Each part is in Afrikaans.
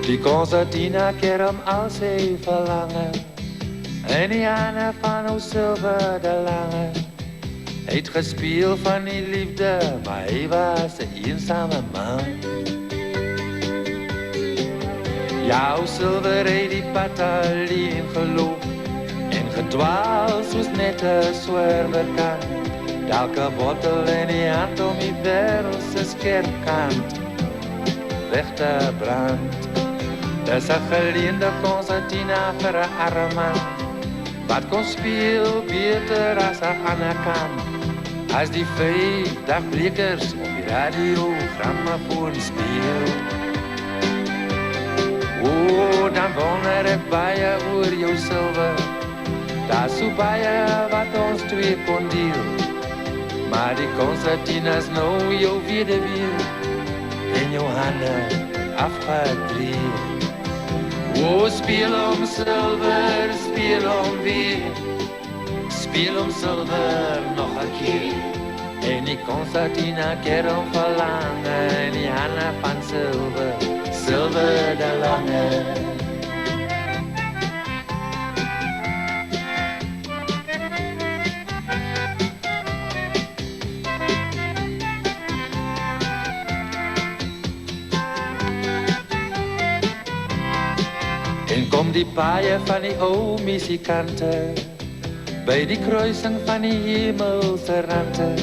Die concertina keer om al sy verlange in die hande van ons Silver de Lange. Hy het gespeel van die liefde, maar hy was 'n eensame man. Ja, ons Silver het die pad alleen geloop en gedwaal soos net 'n swerwer kan. Elke bottel in die hand om die wêreld se skerp kant weg te brand. Dis 'n geleende concertina vir 'n arme man wat kon speel beter as 'n ander kan. As die 5 dagbrekers op die radio grammofoon speel. O, dan wonder ek baie oor jou Silver. Daar's so baie wat ons twee kon deel. Maar die concertina's nou jou wederweer en jou hande afgedreel. O, speel om Silver, speel om weer. Speel om Silver nog 'n keer. En die concertina keer om verlange in die hande van Silver, Silver de Lange. En kom die paaie van die ou musikante by die kruising van die hemelse rande.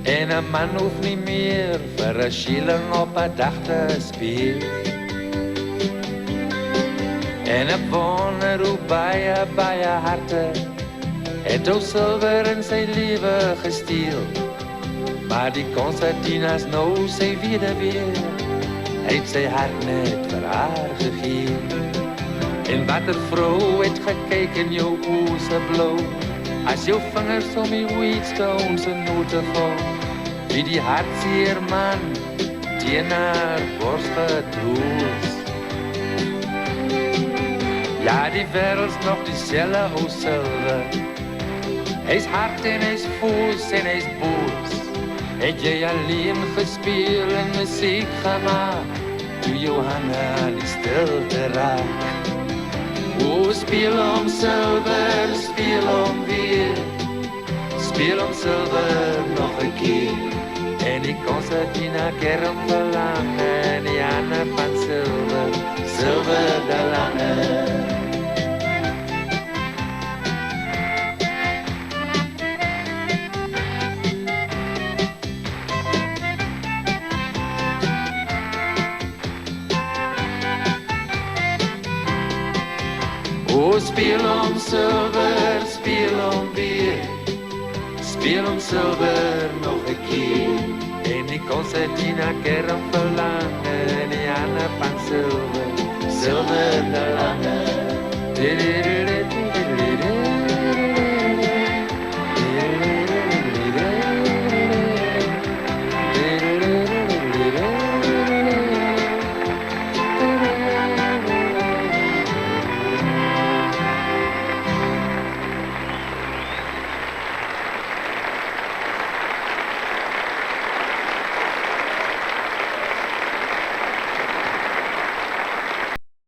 En 'n man hoef nie meer vir 'n shilling op 'n dag te speel. En ek wonder hoe baie harte het ou Silver in sy lewe gesteel. Maar die concertina's nou sy wederweer, hy het sy hart net vir haar gegee. En watter vrou het gekyk in jou oë se blou, as jou vingers om die Wheatstone se note val, wie die hartseer man teen haar bors getroos. Ja, die wêreld's nog dieselfde ou Silver. Hy's hard en hy's voels en hy's boos. Het jy alleen gespeel en musiek gemaak, toe jou hande aan die stilte raak. O, speel om Silver, speel om weer. Speel om Silver nog 'n keer. En die concertina keer om verlange in die hande van Silver, Silver de Lange. O, speel om Silver, speel om weer. Speel om Silver nog 'n keer. En die concertina keer om verlange